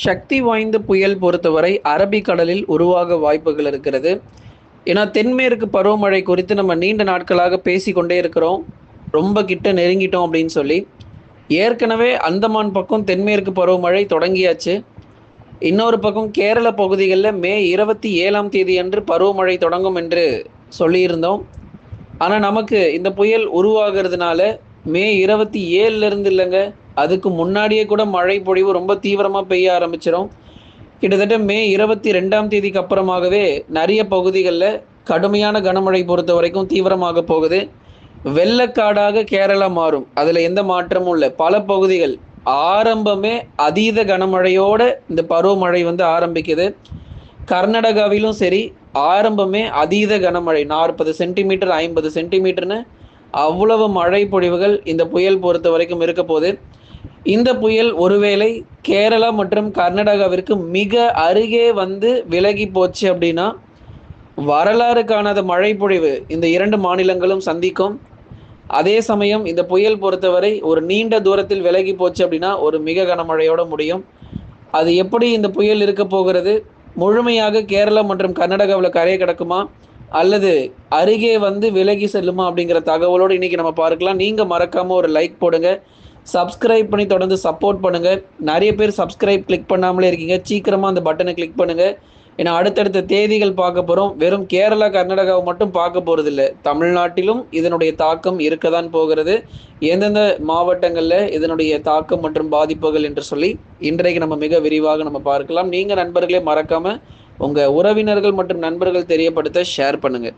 சக்தி வாய்ந்த புயல் பொறுத்தவரை அரபிக்கடலில் உருவாக வாய்ப்புகள் இருக்கிறது. ஏன்னா தென்மேற்கு பருவமழை குறித்து நம்ம நீண்ட நாட்களாக பேசிக்கொண்டே இருக்கிறோம். ரொம்ப கிட்ட நெருங்கிட்டோம் அப்படின்னு சொல்லி. ஏற்கனவே அந்தமான் பக்கம் தென்மேற்கு பருவமழை தொடங்கியாச்சு. இன்னொரு பக்கம் கேரள பகுதிகளில் மே 27ஆம் தேதி அன்று பருவமழை தொடங்கும் என்று சொல்லியிருந்தோம். ஆனால் நமக்கு இந்த புயல் உருவாகிறதுனால மே 27ல இருந்து இல்லைங்க, அதுக்கு முன்னாடியே கூட மழை பொழிவு ரொம்ப தீவிரமாக பெய்ய ஆரம்பிச்சிடும். கிட்டத்தட்ட மே 22ஆம் தேதிக்கு அப்புறமாகவே நிறைய பகுதிகளில் கடுமையான கனமழை பொறுத்த வரைக்கும் தீவிரமாக போகுது. வெள்ளக்காடாக கேரளா மாறும், அதில் எந்த மாற்றமும் இல்லை. பல பகுதிகள் ஆரம்பமே அதீத கனமழையோட இந்த பருவமழை வந்து ஆரம்பிக்குது. கர்நாடகாவிலும் சரி, ஆரம்பமே அதீத கனமழை 40 சென்டிமீட்டர் 50 சென்டிமீட்டர்னு அவ்வளவு மழை பொழிவுகள் இந்த புயல் பொறுத்த வரைக்கும் இருக்க போது. இந்த புயல் ஒருவேளை கேரளா மற்றும் கர்நாடகாவிற்கு மிக அருகே வந்து விலகி போச்சு அப்படின்னா வரலாறு காணாத மழை பொழிவு இந்த இரண்டு மாநிலங்களும் சந்திக்கும். அதே சமயம் இந்த புயல் பொறுத்தவரை ஒரு நீண்ட தூரத்தில் விலகி போச்சு அப்படின்னா ஒரு மிக கனமழையோட முடியும். அது எப்படி இந்த புயல் இருக்க போகிறது, முழுமையாக கேரளா மற்றும் கர்நாடகாவில் கரையை கிடக்குமா அல்லது அருகே வந்து விலகி செல்லுமா அப்படிங்கிற தகவலோடு இன்னைக்கு நம்ம பார்க்கலாம். நீங்கள் மறக்காமல் ஒரு லைக் போடுங்க, சப்ஸ்கிரைப் பண்ணி தொடர்ந்து சப்போர்ட் பண்ணுங்கள். நிறைய பேர் சப்ஸ்கிரைப் கிளிக் பண்ணாமலே இருக்கீங்க, சீக்கிரமாக அந்த பட்டனை கிளிக் பண்ணுங்கள். ஏன்னா அடுத்தடுத்த தேதிகள் பார்க்க போகிறோம். வெறும் கேரளா கர்நாடகாவை மட்டும் பார்க்க போகிறது இல்லை, தமிழ்நாட்டிலும் இதனுடைய தாக்கம் இருக்க தான் போகிறது. எந்தெந்த மாவட்டங்களில் இதனுடைய தாக்கம் மற்றும் பாதிப்புகள் என்று சொல்லி இன்றைக்கு நம்ம மிக விரிவாக நம்ம பார்க்கலாம். நீங்கள் நண்பர்களே மறக்காமல் உங்கள் உறவினர்கள் மற்றும் நண்பர்கள் தெரியப்படுத்த ஷேர் பண்ணுங்கள்.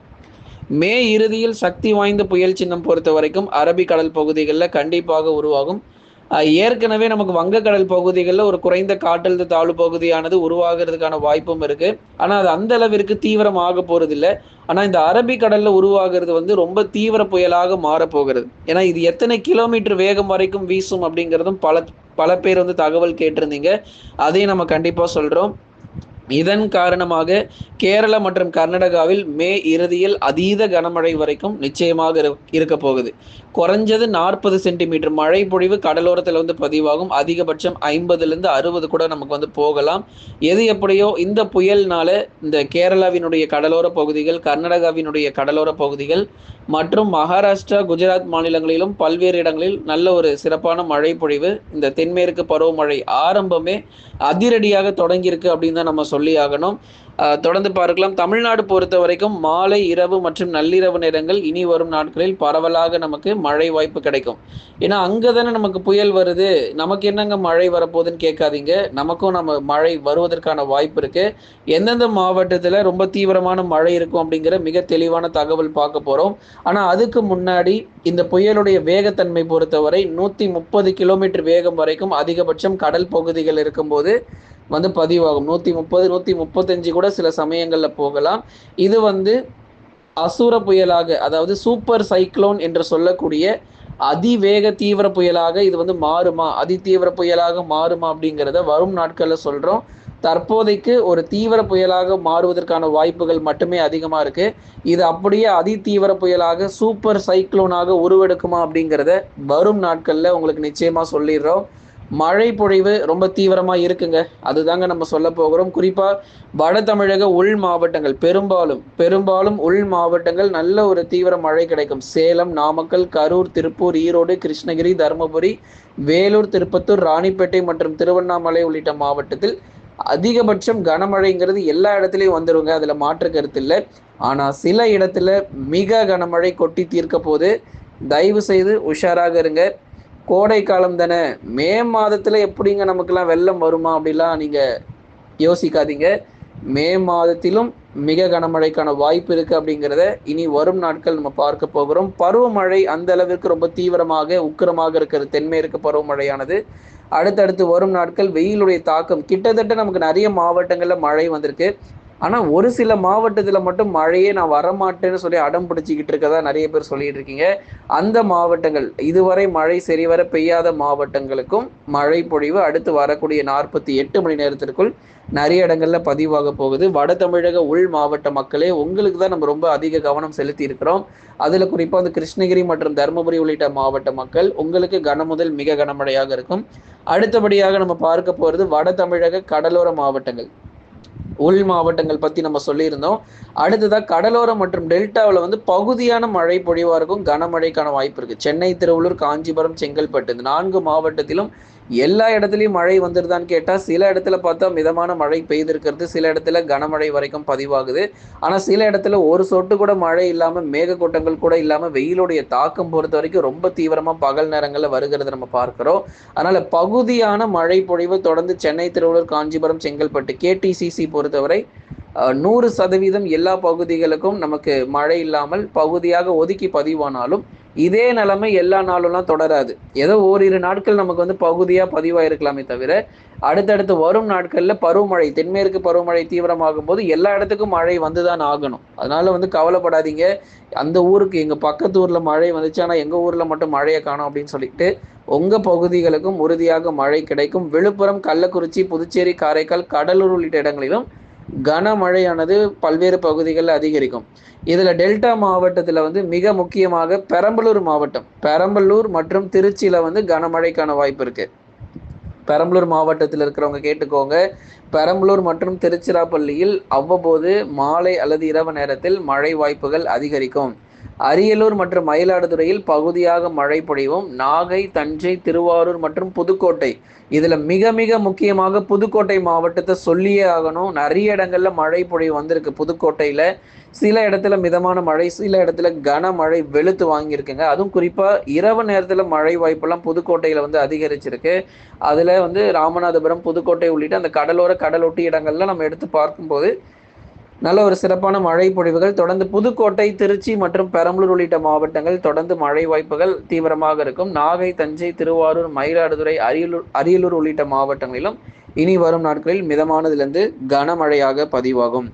மே இறுதியில் சக்தி வாய்ந்த புயல் சின்னம் பொறுத்த வரைக்கும் அரபிக்கடல் பகுதிகளில் கண்டிப்பாக உருவாகும். ஏற்கனவே நமக்கு வங்கக்கடல் பகுதிகளில் ஒரு குறைந்த காற்றழுத்த தாழ்வு பகுதியானது உருவாகிறதுக்கான வாய்ப்பும் இருக்கு. ஆனால் அது அந்த அளவிற்கு தீவிரமாக போறதில்லை. ஆனால் இந்த அரபிக்கடல்ல உருவாகிறது வந்து ரொம்ப தீவிர புயலாக மாறப்போகிறது. ஏன்னா இது எத்தனை கிலோமீட்டர் வேகம் வரைக்கும் வீசும் அப்படிங்கிறதும் பல பேர் வந்து தகவல் கேட்டிருந்தீங்க. அதையும் நம்ம கண்டிப்பாக சொல்றோம். இதன் காரணமாக கேரளா மற்றும் கர்நாடகாவில் மே இறுதியில் அதீத கனமழை வரைக்கும் நிச்சயமாக இருக்க போகுது. குறைஞ்சது 40 சென்டிமீட்டர் மழை பொழிவு கடலோரத்தில் வந்து பதிவாகும். அதிகபட்சம் 50லேருந்து 60 கூட நமக்கு வந்து போகலாம். எது எப்படியோ இந்த புயல்னால இந்த கேரளாவினுடைய கடலோர பகுதிகள், கர்நாடகாவினுடைய கடலோர பகுதிகள் மற்றும் மகாராஷ்டிரா, குஜராத் மாநிலங்களிலும் பல்வேறு இடங்களில் நல்ல ஒரு சிறப்பான மழை பொழிவு இந்த தென்மேற்கு பருவமழை ஆரம்பமே அதிரடியாக தொடங்கியிருக்கு அப்படின்னு தான் நம்ம சொல்லி ஆகணும். தொடர்ந்து பார்க்கலாம். தமிழ்நாடு பொறுத்த வரைக்கும் மாலை, இரவு மற்றும் நள்ளிரவு நேரங்கள் இனி வரும் நாட்களில் பரவலாக நமக்கு மழை வாய்ப்பு கிடைக்கும். ஏன்னா அங்கே தானே நமக்கு புயல் வருது, நமக்கு என்னங்க மழை வரப்போகுதுன்னு கேட்காதீங்க. நமக்கும் நம்ம மழை வருவதற்கான வாய்ப்பு இருக்கு. எந்தெந்த மாவட்டத்தில் ரொம்ப தீவிரமான மழை இருக்கும் அப்படிங்கிற மிக தெளிவான தகவல் பார்க்க போகிறோம். ஆனால் அதுக்கு முன்னாடி இந்த புயலுடைய வேகத்தன்மை பொறுத்தவரை 130 கிலோமீட்டர் வேகம் வரைக்கும் அதிகபட்சம் கடல் பகுதிகள் இருக்கும்போது வந்து பதிவாகும். 130 135 கூட சில சமயங்கள்ல போகலாம். இது வந்து அசுர புயலாக, அதாவது சூப்பர் சைக்ளோன் என்று சொல்லக்கூடிய அதிவேக தீவிர புயலாக இது வந்து மாறுமா, அதி தீவிர புயலாக மாறுமா அப்படிங்கிறத வரும் நாட்கள்ல சொல்றோம். தற்போதைக்கு ஒரு தீவிர புயலாக மாறுவதற்கான வாய்ப்புகள் மட்டுமே அதிகமா இருக்கு. இது அப்படியே அதி தீவிர புயலாக சூப்பர் சைக்ளோனாக உருவெடுக்குமா அப்படிங்கிறத வரும் நாட்கள்ல உங்களுக்கு நிச்சயமா சொல்லிடுறோம். மழை பொழிவு ரொம்ப தீவிரமா இருக்குங்க, அதுதாங்க நம்ம சொல்ல போகிறோம். குறிப்பா வட தமிழக உள் மாவட்டங்கள், பெரும்பாலும் உள் மாவட்டங்கள் நல்ல ஒரு தீவிர மழை கிடைக்கும். சேலம், நாமக்கல், கரூர், திருப்பூர், ஈரோடு, கிருஷ்ணகிரி, தருமபுரி, வேலூர், திருப்பத்தூர், ராணிப்பேட்டை மற்றும் திருவண்ணாமலை உள்ளிட்ட மாவட்டத்தில் அதிகபட்சம் கனமழைங்கிறது எல்லா இடத்துலையும் வந்துருங்க, அதுல மாற்று கருத்து இல்லை. ஆனா சில இடத்துல மிக கனமழை கொட்டி தீர்க்க போது, தயவு செய்து உஷாராக இருங்க. கோடை காலம் தானே, மே மாதத்துல எப்படிங்க நமக்கெல்லாம் வெள்ளம் வருமா அப்படிலாம் நீங்க யோசிக்காதீங்க. மே மாதத்திலும் மிக கனமழைக்கான வாய்ப்பு இருக்கு அப்படிங்கிறத இனி வரும் நாட்கள் நம்ம பார்க்க போகிறோம். பருவமழை அந்த அளவிற்கு ரொம்ப தீவிரமாக உக்கிரமாக இருக்கிற தென்மேற்கு பருவமழையானது அடுத்தடுத்து வரும் நாட்கள் வெயிலுடைய தாக்கம் கிட்டத்தட்ட நமக்கு நிறைய மாவட்டங்கள்ல மழை வந்திருக்கு. ஆனா ஒரு சில மாவட்டத்துல மட்டும் மழையே நான் வரமாட்டேன்னு சொல்லி அடம் பிடிச்சிக்கிட்டு இருக்கதா நிறைய பேர் சொல்லிட்டு இருக்கீங்க. அந்த மாவட்டங்கள், இதுவரை மழை சரிவர பெய்யாத மாவட்டங்களுக்கும் மழை பொழிவு அடுத்து வரக்கூடிய 48 மணி நேரத்திற்குள் நிறைய இடங்கள்ல பதிவாக போகுது. வட தமிழக உள் மாவட்ட மக்களே, உங்களுக்கு தான் நம்ம ரொம்ப அதிக கவனம் செலுத்தி இருக்கிறோம். அதுல குறிப்பா வந்து கிருஷ்ணகிரி மற்றும் தருமபுரி உள்ளிட்ட மாவட்ட மக்கள், உங்களுக்கு கன முதல் மிக கனமழையாக இருக்கும். அடுத்தபடியாக நம்ம பார்க்க போறது வட தமிழக கடலோர மாவட்டங்கள், உள் மாவட்டங்கள் பத்தி நம்ம சொல்லியிருந்தோம். அடுத்ததா கடலோரம் மற்றும் டெல்டாவில் வந்து பகுதியான மழை பொழிவா இருக்கும், கனமழைக்கான வாய்ப்பு இருக்கு. சென்னை, திருவள்ளூர், காஞ்சிபுரம், செங்கல்பட்டு இந்த 4 மாவட்டத்திலும் எல்லா இடத்துலயும் மழை வந்துருதான்னு கேட்டா, சில இடத்துல பார்த்தா மிதமான மழை பெய்திருக்கிறது, சில இடத்துல கனமழை வரைக்கும் பதிவாகுது. ஆனா சில இடத்துல ஒரு சொட்டு கூட மழை இல்லாம, மேகக்கூட்டங்கள் கூட இல்லாம, வெயிலுடைய தாக்கம் பொறுத்த வரைக்கும் ரொம்ப தீவிரமா பகல் நேரங்கள்ல வருகிறத நம்ம பார்க்கிறோம். அதனால பகுதியான மழை பொழிவு தொடர்ந்து சென்னை, திருவள்ளூர், காஞ்சிபுரம், செங்கல்பட்டு கேடிசிசி பொறுத்தவரை 100% எல்லா பகுதிகளுக்கும் நமக்கு மழை இல்லாமல் பகுதியாக ஒதுக்கி பதிவானாலும், இதே நிலைமை எல்லா நாளும்லாம் தொடராது. ஏதோ ஓரிரு நாட்கள் நமக்கு வந்து பகுதியா பதிவாயிருக்கலாமே தவிர, அடுத்தடுத்து வரும் நாட்கள்ல பருவமழை, தென்மேற்கு பருவமழை தீவிரமாகும் போது எல்லா இடத்துக்கும் மழை வந்துதான் ஆகணும். அதனால வந்து கவலைப்படாதீங்க. அந்த ஊருக்கு எங்க பக்கத்து ஊர்ல மழை வந்துச்சு, ஆனா எங்க ஊர்ல மட்டும் மழைய காணோம் அப்படின்னு சொல்லிட்டு, உங்க பகுதிகளுக்கும் உறுதியாக மழை கிடைக்கும். விழுப்புரம், கள்ளக்குறிச்சி, புதுச்சேரி, காரைக்கால், கடலூர் உள்ளிட்ட இடங்களிலும் கனமழையானது பல்வேறு பகுதிகளில் அதிகரிக்கும். இதுல டெல்டா மாவட்டத்துல வந்து மிக முக்கியமாக பெரம்பலூர் மாவட்டம், பெரம்பலூர் மற்றும் திருச்சியில வந்து கனமழைக்கான வாய்ப்பு இருக்கு. பெரம்பலூர் மாவட்டத்தில் இருக்கிறவங்க கேட்டுக்கோங்க. பெரம்பலூர் மற்றும் திருச்சிராப்பள்ளியில் அவ்வப்போது மாலை அல்லது இரவு நேரத்தில் மழை வாய்ப்புகள் அதிகரிக்கும். அரியலூர் மற்றும் மயிலாடுதுறையில் பகுதியாக மழை பொழிவும். நாகை, தஞ்சை, திருவாரூர் மற்றும் புதுக்கோட்டை, இதுல மிக மிக முக்கியமாக புதுக்கோட்டை மாவட்டத்தை சொல்லியே ஆகணும். நிறைய இடங்கள்ல மழை பொழிவு வந்திருக்கு. புதுக்கோட்டையில சில இடத்துல மிதமான மழை, சில இடத்துல கனமழை வெளுத்து வாங்கியிருக்குங்க. அதுவும் குறிப்பா இரவு நேரத்துல மழை வாய்ப்பெல்லாம் புதுக்கோட்டையில வந்து அதிகரிச்சிருக்கு. அதுல வந்து ராமநாதபுரம், புதுக்கோட்டை உள்ளிட்ட அந்த கடலோர கடலொட்டி இடங்கள்ல நம்ம எடுத்து பார்க்கும்போது நல்ல ஒரு சிறப்பான மழை பொழிவுகள் தொடர்ந்து புதுக்கோட்டை, திருச்சி மற்றும் பெரம்பலூர் உள்ளிட்ட மாவட்டங்கள் தொடர்ந்து மழை வாய்ப்புகள் தீவிரமாக இருக்கும். நாகை, தஞ்சை, திருவாரூர், மயிலாடுதுறை, அரியலூர் உள்ளிட்ட மாவட்டங்களிலும் இனி வரும் நாட்களில் மிதமானதிலிருந்து கனமழையாக பதிவாகும்.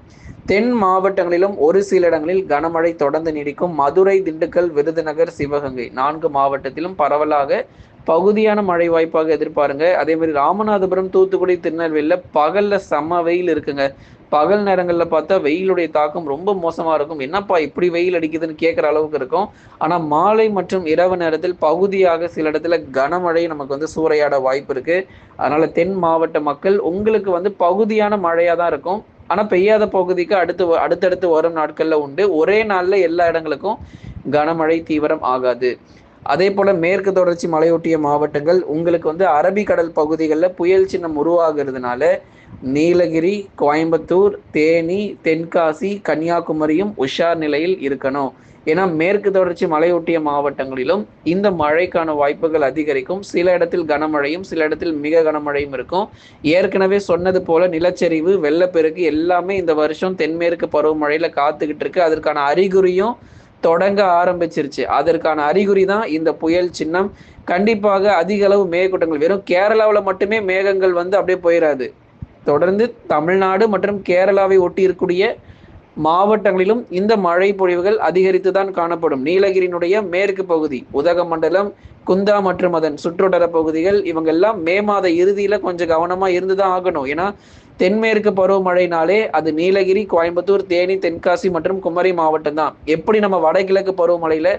தென் மாவட்டங்களிலும் ஒரு சில இடங்களில் கனமழை தொடர்ந்து நீடிக்கும். மதுரை, திண்டுக்கல், விருதுநகர், சிவகங்கை 4 மாவட்டத்திலும் பரவலாக பகுதியான மழை வாய்ப்பாக எதிர்பாருங்க. அதே மாதிரி ராமநாதபுரம், தூத்துக்குடி, திருநெல்வேலியில பகல்ல செம்ம வெயில் இருக்குங்க. பகல் நேரங்கள்ல பார்த்தா வெயிலுடைய தாக்கம் ரொம்ப மோசமா இருக்கும். என்னப்பா இப்படி வெயில் அடிக்குதுன்னு கேட்குற அளவுக்கு இருக்கும். ஆனா மாலை மற்றும் இரவு நேரத்தில் பகுதியாக சில இடத்துல கனமழை நமக்கு வந்து சூறையாட வாய்ப்பு இருக்கு. அதனால தென் மாவட்ட மக்கள் உங்களுக்கு வந்து பகுதியான மழையா தான் இருக்கும். ஆனா பெய்யாத பகுதிக்கு அடுத்தடுத்து வரும் நாட்கள்ல உண்டு. ஒரே நாள்ல எல்லா இடங்களுக்கும் கனமழை தீவிரம் ஆகாது. அதே போல மேற்கு தொடர்ச்சி மலையொட்டிய மாவட்டங்கள் உங்களுக்கு வந்து அரபிக்கடல் பகுதிகளில் புயல் சின்னம் உருவாகிறதுனால நீலகிரி, கோயம்புத்தூர், தேனி, தென்காசி, கன்னியாகுமரியும் உஷார் நிலையில் இருக்கணும். ஏன்னா மேற்கு தொடர்ச்சி மலையொட்டிய மாவட்டங்களிலும் இந்த மழைக்கான வாய்ப்புகள் அதிகரிக்கும். சில இடத்தில் கனமழையும் சில இடத்தில் மிக கனமழையும் இருக்கும். ஏற்கனவே சொன்னது போல நிலச்சரிவு, வெள்ளப்பெருக்கு எல்லாமே இந்த வருஷம் தென்மேற்கு பருவமழையில காத்துக்கிட்டு இருக்கு. அதற்கான அறிகுறியும் தொடங்க ஆரம்பிச்சிருச்சு. அதற்கான அறிகுறி தான் இந்த புயல் சின்னம். கண்டிப்பாக அதிக அளவு மேகக்கூட்டங்கள், வெறும் கேரளாவில் மட்டுமே மேகங்கள் வந்து அப்படியே போயிடாது. தொடர்ந்து தமிழ்நாடு மற்றும் கேரளாவை ஒட்டி இருக்கக்கூடிய மாவட்டங்களிலும் இந்த மழை பொழிவுகள் அதிகரித்து தான் காணப்படும். நீலகிரியினுடைய மேற்கு பகுதி, உதகமண்டலம், குந்தா மற்றும் அதன் சுற்றுவட்டார பகுதிகள் இவங்கெல்லாம் மே மாத இறுதியில கொஞ்சம் கவனமா இருந்துதான் ஆகணும். ஏன்னா தென்மேற்கு பருவமழைனாலே அது நீலகிரி, கோயம்புத்தூர், தேனி, தென்காசி மற்றும் குமரி மாவட்டம் தான். எப்படி நம்ம வடகிழக்கு பருவமழையில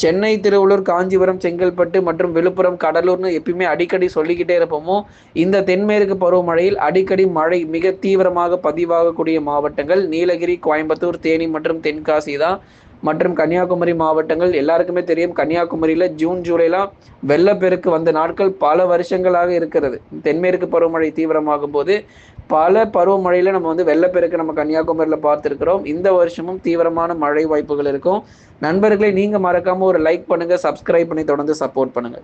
சென்னை, திருவள்ளூர், காஞ்சிபுரம், செங்கல்பட்டு மற்றும் விழுப்புரம், கடலூர்னு எப்பயுமே அடிக்கடி சொல்லிக்கிட்டே இருப்போமோ, இந்த தென்மேற்கு பருவமழையில் அடிக்கடி மழை மிக தீவிரமாக பதிவாகக்கூடிய மாவட்டங்கள் நீலகிரி, கோயம்புத்தூர், தேனி மற்றும் தென்காசி தான். மற்றும் கன்னியாகுமரி மாவட்டங்கள் எல்லாருக்குமே தெரியும். கன்னியாகுமரியில ஜூன், ஜூலைலாம் வெள்ளப்பெருக்கு வந்த நாட்கள் பல வருஷங்களாக இருக்கிறது. தென்மேற்கு பருவமழை தீவிரமாகும் போது பல பருவமழையில நம்ம வந்து வெள்ளப்பெருக்கு நம்ம கன்னியாகுமரியில பார்த்துருக்கிறோம். இந்த வருஷமும் தீவிரமான மழை வாய்ப்புகள் இருக்கும். நண்பர்களை நீங்க மறக்காம ஒரு லைக் பண்ணுங்க, சப்ஸ்கிரைப் பண்ணி தொடர்ந்து சப்போர்ட் பண்ணுங்க.